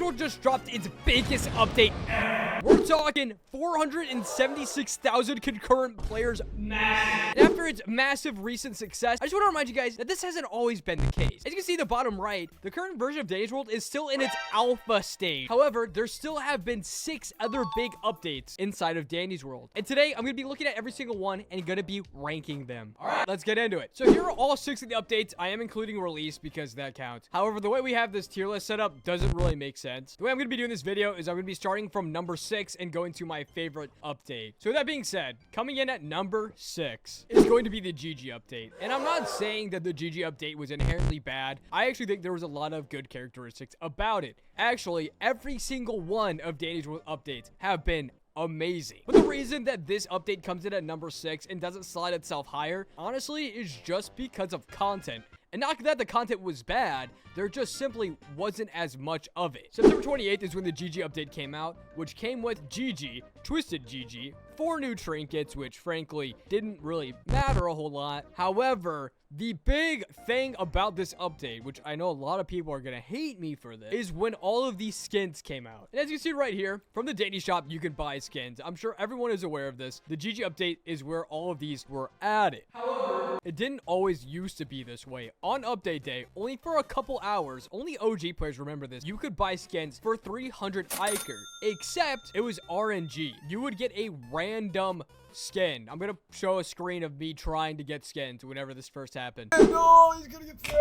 Danny's World just dropped its biggest update ever. We're talking 476,000 concurrent players. Massive. And after its massive recent success, I just want to remind you guys that this hasn't always been the case. As you can see in the bottom right, the current version of Danny's World is still in its alpha stage. However, there still have been 6 other big updates inside of Danny's World. And today, I'm going to be looking at every single one and going to be ranking them. All right, let's get into it. So here are all 6 of the updates. I am including release because that counts. However, the way we have this tier list set up doesn't really make sense. The way I'm going to be doing this video is I'm going to be starting from number 6 and going to my favorite update. So with that being said, coming in at number 6 is going to be the GG update. And I'm not saying that the GG update was inherently bad. I actually think there was a lot of good characteristics about it. Actually, every single one of Danny's World updates have been amazing. But the reason that this update comes in at number 6 and doesn't slide itself higher, honestly, is just because of content. And not that the content was bad, there just simply wasn't as much of it. September 28th is when the GG update came out, which came with GG, Twisted GG, 4 new trinkets, which frankly didn't really matter a whole lot. However, the big thing about this update, which I know a lot of people are going to hate me for this, is when all of these skins came out. And as you see right here, from the Danny shop, you can buy skins. I'm sure everyone is aware of this. The GG update is where all of these were added. However, it didn't always used to be this way. On update day, only for a couple hours, only OG players remember this, you could buy skins for 300 Iker, except it was RNG. You would get a random skin. I'm gonna show a screen of me trying to get skins whenever this first happened. No, he's gonna get skin.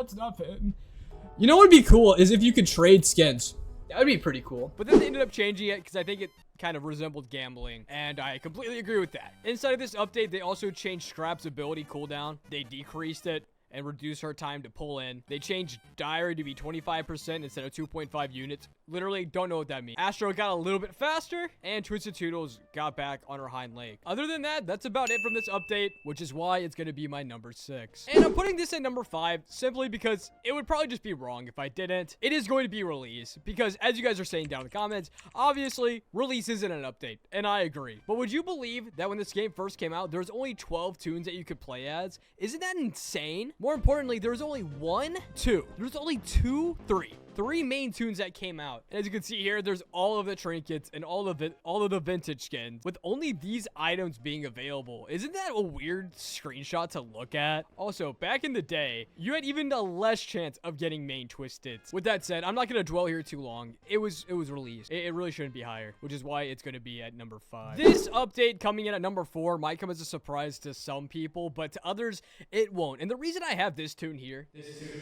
It's not fitting. You know what would be cool is if you could trade skins. That would be pretty cool. But then they ended up changing it because I think it kind of resembled gambling, and I completely agree with that. Inside of this update, they also changed Scrap's ability cooldown. They decreased it and reduced her time to pull in. They changed Diary to be 25% instead of 2.5 units. Literally don't know what that means. Astro got a little bit faster, and Twisted Toodles got back on her hind leg. Other than that, that's about it from this update, which is why it's going to be my number 6. And I'm putting this at number 5 simply because it would probably just be wrong if I didn't. It is going to be release because, as you guys are saying down in the comments, obviously release isn't an update, and I agree. But would you believe that when this game first came out, there's only 12 tunes that you could play as? Isn't that insane? More importantly, there was only 3 main tunes that came out. And as you can see here, there's all of the trinkets and all of the vintage skins with only these items being available. Isn't that a weird screenshot to look at? Also, back in the day, you had even a less chance of getting main twisted. With that said, I'm not going to dwell here too long. It was released. It really shouldn't be higher, which is why it's going to be at number 5. This update coming in at number 4 might come as a surprise to some people, but to others, it won't. And the reason I have this tune here,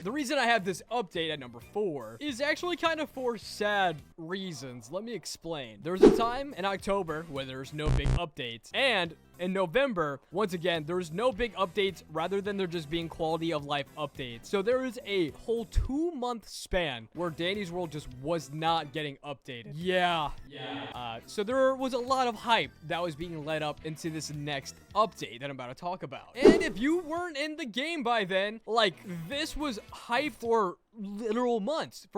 the reason I have this update at number 4 is actually kind of for sad reasons. Let me explain. There was a time in October where there's no big updates, and in November, once again, there's no big updates rather than there just being quality of life updates. So there is a whole 2-month span where Danny's World just was not getting updated. Yeah. So there was a lot of hype that was being led up into this next update that I'm about to talk about. And if you weren't in the game by then, like, this was hype for literal months.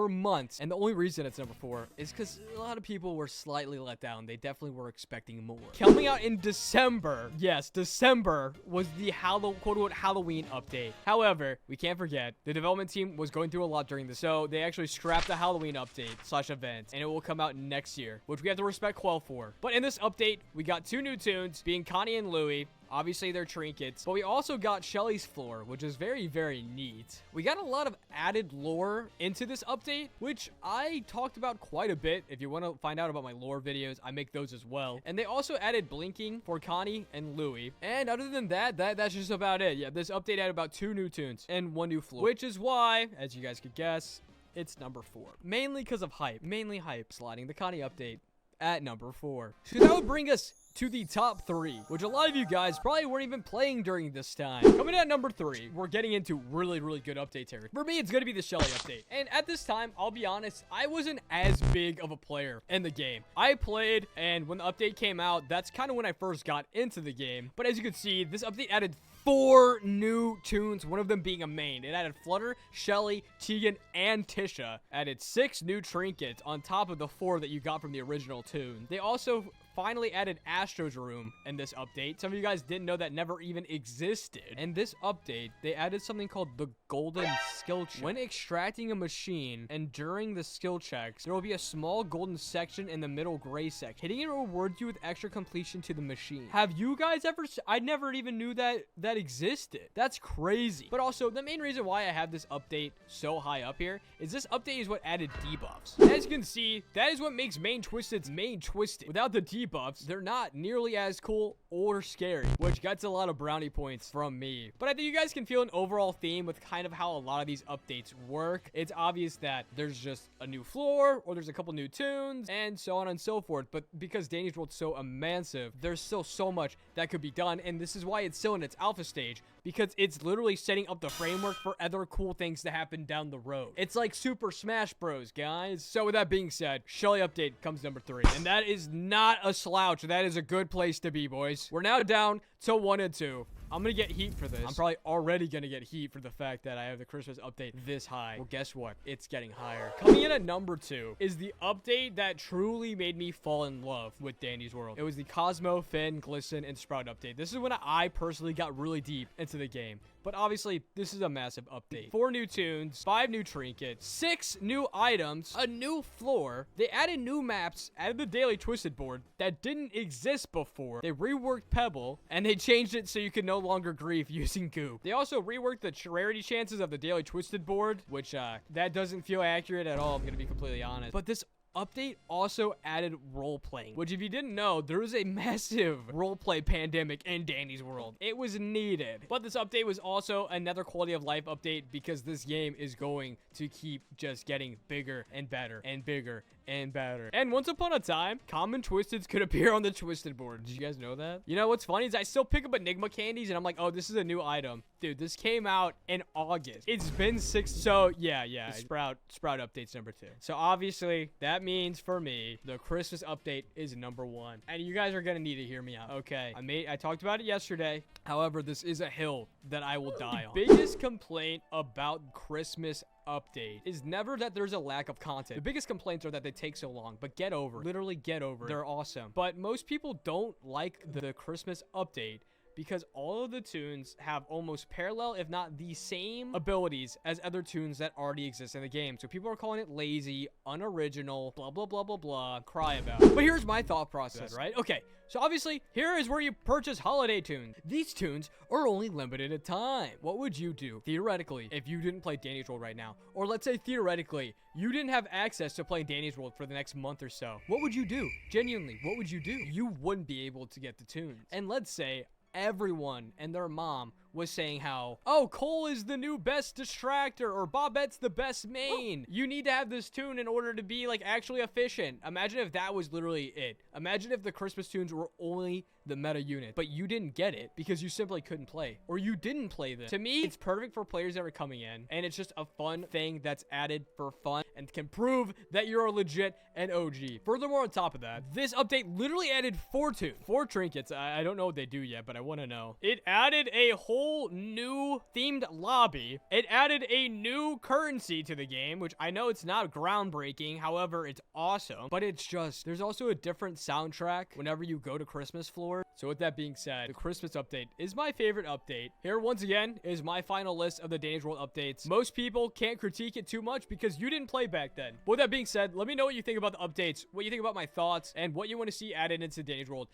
And the only reason it's number 4 is because a lot of people were slightly let down. They definitely were expecting more. Coming out in December, yes, December was the quote-unquote Halloween update. However, we can't forget, the development team was going through a lot during this, so they actually scrapped the Halloween update / event, and it will come out next year, which we have to respect Quell for. But in this update, we got 2 new tunes, being Connie and Looey. Obviously, they're trinkets, but we also got Shelly's floor, which is very, very neat. We got a lot of added lore into this update, which I talked about quite a bit. If you want to find out about my lore videos, I make those as well. And they also added blinking for Connie and Looey. And other than that, that's just about it. Yeah, this update had about 2 new tunes and 1 new floor, which is why, as you guys could guess, it's number 4. Mainly because of hype. Mainly hype. Sliding the Connie update at number 4. So that would bring us to the top 3, which a lot of you guys probably weren't even playing during this time. Coming in at number 3, we're getting into really, really good update territory. For me, it's going to be the Shelly update. And at this time, I'll be honest, I wasn't as big of a player in the game. I played, and when the update came out, that's kind of when I first got into the game. But as you can see, this update added 4 new tunes, one of them being a main. It added Flutter, Shelly, Tegan, and Tisha. Added 6 new trinkets on top of the 4 that you got from the original tune. They also finally added Astro's room in this update. Some of you guys didn't know that never even existed. In this update, they added something called the golden skill check. When extracting a machine and during the skill checks, there will be a small golden section in the middle gray section. Hitting it rewards you with extra completion to the machine. Have you guys ever... I never even knew that existed. That's crazy. But also, the main reason why I have this update so high up here is this update is what added debuffs. As you can see, that is what makes main Twisted's main Twisted. Without the debuffs, they're not nearly as cool or scary, which gets a lot of brownie points from me. But I think you guys can feel an overall theme with kind of how a lot of these updates work. It's obvious that there's just a new floor, or there's a couple new tunes, and so on and so forth. But because Danny's World's so immense, there's still so much that could be done, and this is why it's still in its alpha stage, because it's literally setting up the framework for other cool things to happen down the road. It's like Super Smash Bros, guys. So with that being said, Shelly update comes number 3, and that is not a slouch. That is a good place to be, boys. We're now down to 1 and 2. I'm gonna get heat for this. I'm probably already gonna get heat for the fact that I have the Christmas update this high. Well, guess what? It's getting higher. Coming in at number 2 is the update that truly made me fall in love with Danny's World. It was the Cosmo, Finn, Glisten, and Sprout update. This is when I personally got really deep into the game. But obviously, this is a massive update. 4 new tunes, 5 new trinkets, 6 new items, a new floor. They added new maps, added the Daily Twisted board that didn't exist before. They reworked Pebble, and they changed it so you could no longer grief using Goop. They also reworked the rarity chances of the Daily Twisted board, which that doesn't feel accurate at all, I'm gonna be completely honest. But this update also added role-playing, which if you didn't know, there was a massive role-play pandemic in Danny's World. It was needed. But this update was also another quality of life update because this game is going to keep just getting bigger and better and bigger and better. And once upon a time, common Twisteds could appear on the Twisted board. Did you guys know that? You know what's funny is I still pick up Enigma candies and I'm like, oh, this is a new item. Dude, this came out in August. It's been 6, so yeah. Sprout update's number 2. So obviously, that means for me, the Christmas update is number 1. And you guys are gonna need to hear me out. Okay, I talked about it yesterday. However, this is a hill that I will die on. Biggest complaint about Christmas update is never that there's a lack of content. The biggest complaints are that they take so long, but get over it. Literally get over it. They're awesome. But most people don't like the Christmas update because all of the tunes have almost parallel, if not the same abilities as other tunes that already exist in the game. So people are calling it lazy, unoriginal, blah, blah, blah, blah, blah, cry about. But here's my thought process, right? Okay, so obviously, here is where you purchase holiday tunes. These tunes are only limited at time. What would you do, theoretically, if you didn't play Danny's World right now? Or let's say, theoretically, you didn't have access to play Danny's World for the next month or so. What would you do? Genuinely, what would you do? You wouldn't be able to get the tunes. And let's say everyone and their mom was saying how, oh, Cole is the new best distractor, or Bobette's the best main. You need to have this tune in order to be, like, actually efficient. Imagine if that was literally it. Imagine if the Christmas tunes were only the meta unit, but you didn't get it because you simply couldn't play, or you didn't play them. To me, it's perfect for players that are coming in, and it's just a fun thing that's added for fun and can prove that you're a legit and OG. Furthermore, on top of that, this update literally added 4 tunes, 4 trinkets. I don't know what they do yet, but I want to know. It added a whole new themed lobby. It added a new currency to the game, which I know it's not groundbreaking. However, it's awesome, but it's just, there's also a different soundtrack whenever you go to Christmas floor. So with that being said, the Christmas update is my favorite update. Here, once again, is my final list of the Danny's World updates. Most people can't critique it too much because you didn't play back then. But with that being said, let me know what you think about the updates, what you think about my thoughts, and what you want to see added into Danny's World.